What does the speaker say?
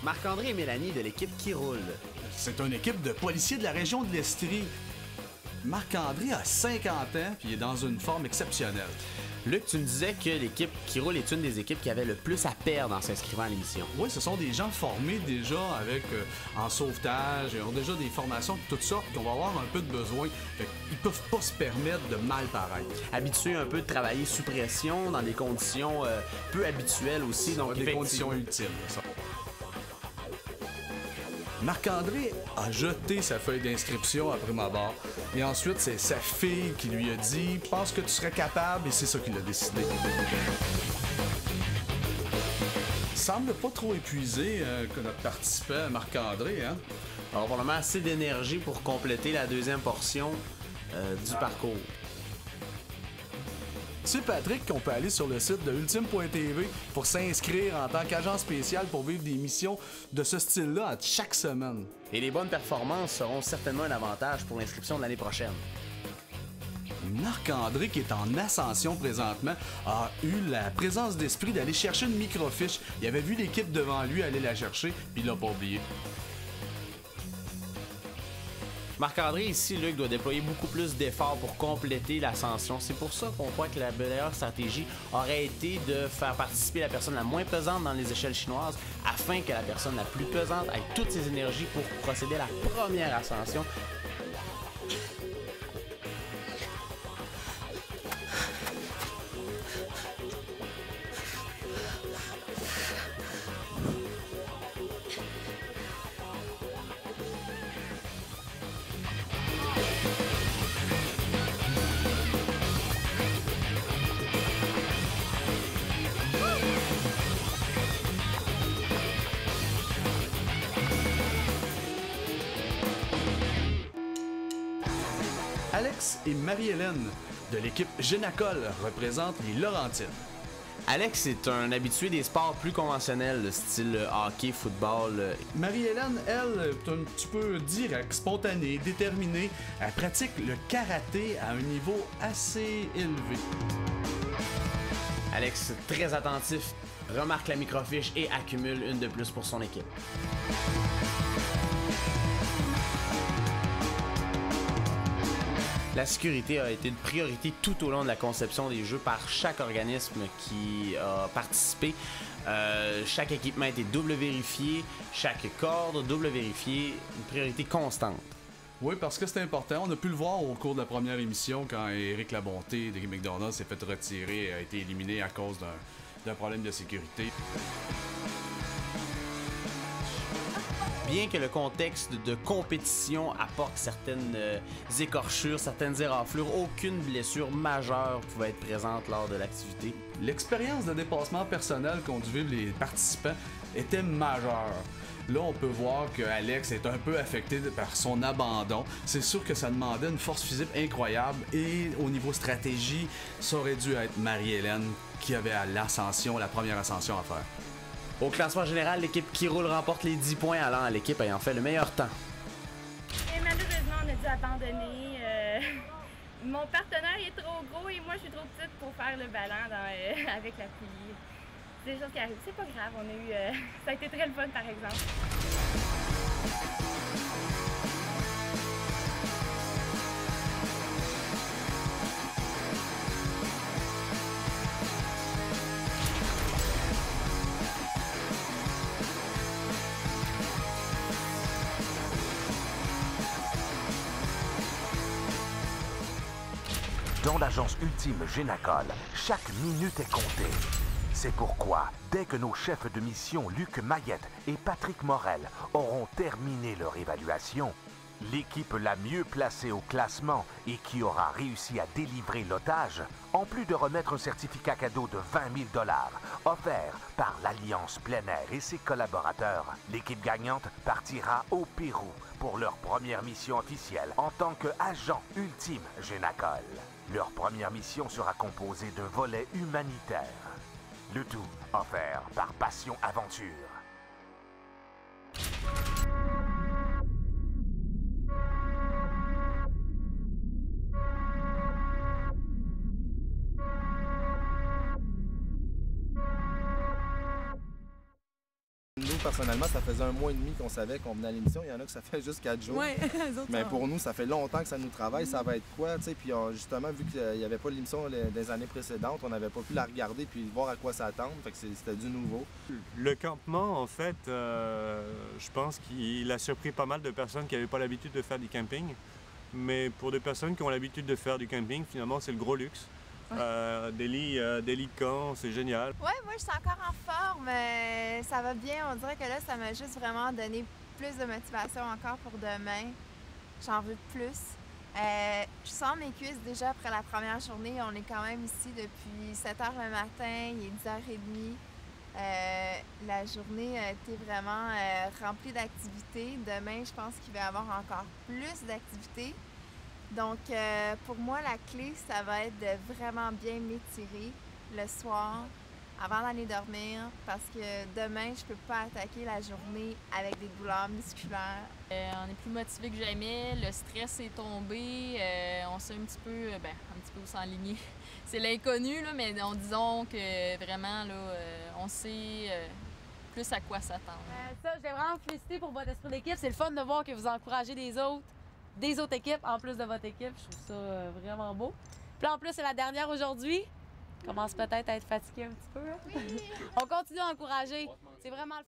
Marc-André et Mélanie de l'équipe Qui Roule. C'est une équipe de policiers de la région de l'Estrie. Marc-André a 50 ans puis il est dans une forme exceptionnelle. Luc, tu me disais que l'équipe Qui Roule est une des équipes qui avait le plus à perdre en s'inscrivant à l'émission. Oui, ce sont des gens formés déjà avec en sauvetage, ils ont déjà des formations de toutes sortes, qu'on va avoir un peu de besoin. Ils peuvent pas se permettre de mal paraître. Habitués un peu de travailler sous pression, dans des conditions peu habituelles aussi. Donc des conditions ultimes, ça. Marc-André a jeté sa feuille d'inscription après ma barre. Et ensuite, c'est sa fille qui lui a dit « Pense que tu serais capable » et c'est ça qu'il a décidé. Il semble pas trop épuisé que notre participant Marc-André, hein? Alors, probablement assez d'énergie pour compléter la deuxième portion du parcours. Tu sais, Patrick, qu'on peut aller sur le site de ultime.tv pour s'inscrire en tant qu'agent spécial pour vivre des missions de ce style-là à chaque semaine. Et les bonnes performances seront certainement un avantage pour l'inscription de l'année prochaine. Marc-André, qui est en ascension présentement, a eu la présence d'esprit d'aller chercher une microfiche. Il avait vu l'équipe devant lui aller la chercher, puis il l'a pas oublié. Marc-André, ici, Luc, doit déployer beaucoup plus d'efforts pour compléter l'ascension. C'est pour ça qu'on croit que la meilleure stratégie aurait été de faire participer la personne la moins pesante dans les échelles chinoises afin que la personne la plus pesante ait toutes ses énergies pour procéder à la première ascension. Alex et Marie-Hélène de l'équipe Génacol représentent les Laurentides. Alex est un habitué des sports plus conventionnels, style hockey, football. Marie-Hélène, elle, est un petit peu directe, spontanée, déterminée. Elle pratique le karaté à un niveau assez élevé. Alex, très attentif, remarque la microfiche et accumule une de plus pour son équipe. La sécurité a été une priorité tout au long de la conception des jeux par chaque organisme qui a participé. Chaque équipement a été double vérifié, chaque corde double vérifiée, une priorité constante. Oui, parce que c'est important. On a pu le voir au cours de la première émission quand Éric Labonté de McDonald's s'est fait retirer et a été éliminé à cause d'un problème de sécurité. Bien que le contexte de compétition apporte certaines écorchures, certaines éraflures, aucune blessure majeure pouvait être présente lors de l'activité. L'expérience de dépassement personnel qu'ont dû vivre les participants était majeure. Là, on peut voir que Alex est un peu affecté par son abandon. C'est sûr que ça demandait une force physique incroyable et au niveau stratégie, ça aurait dû être Marie-Hélène qui avait à l'ascension, la première ascension à faire. Au classement général, l'équipe Qui Roule remporte les 10 points allant à l'équipe ayant fait le meilleur temps. Et malheureusement, on a dû abandonner. Mon partenaire est trop gros et moi je suis trop petite pour faire le ballon avec la poulie. C'est des choses qui arrivent. C'est pas grave, on a eu. Ça a été très le fun par exemple. Dans l'agence ultime Génacol, chaque minute est comptée. C'est pourquoi, dès que nos chefs de mission Luc Mayette et Patrick Morel auront terminé leur évaluation, l'équipe la mieux placée au classement et qui aura réussi à délivrer l'otage, en plus de remettre un certificat cadeau de 20 000 $ offert par l'Alliance Plein Air et ses collaborateurs, l'équipe gagnante partira au Pérou pour leur première mission officielle en tant qu'agent ultime Génacol. Leur première mission sera composée d'un volet humanitaire. Le tout offert par Passion Aventure. personnellement, ça faisait 1 mois et demi qu'on savait qu'on venait à l'émission. Il y en a que ça fait juste 4 jours. Oui, Mais pour nous, ça fait longtemps que ça nous travaille. Ça va être quoi, tu sais? Puis justement, vu qu'il n'y avait pas l'émission des années précédentes, on n'avait pas pu la regarder puis voir à quoi s'attendre. Fait que c'était du nouveau. Le campement, en fait, je pense qu'il a surpris pas mal de personnes qui n'avaient pas l'habitude de faire du camping. Mais pour des personnes qui ont l'habitude de faire du camping, finalement, c'est le gros luxe. Ouais. Des lits de camp, c'est génial. Ouais, moi je suis encore en forme, ça va bien. On dirait que là, ça m'a juste vraiment donné plus de motivation encore pour demain. J'en veux plus. Je sens mes cuisses déjà après la première journée. On est quand même ici depuis 7 h le matin, il est 10 h 30. La journée a été vraiment remplie d'activités. Demain, je pense qu'il va y avoir encore plus d'activités. Donc, pour moi, la clé, ça va être de vraiment bien m'étirer le soir avant d'aller dormir parce que demain, je peux pas attaquer la journée avec des douleurs musculaires. On est plus motivé que jamais, le stress est tombé, on sait un petit peu où s'enligner. C'est l'inconnu, là, mais disons que vraiment, là, on sait plus à quoi s'attendre. Je vais vraiment vous féliciter pour votre esprit d'équipe. C'est le fun de voir que vous encouragez des autres équipes en plus de votre équipe. Je trouve ça vraiment beau. Puis là, en plus, c'est la dernière aujourd'hui. On commence peut-être à être fatigué un petit peu. Hein? Oui. On continue à encourager. C'est vraiment le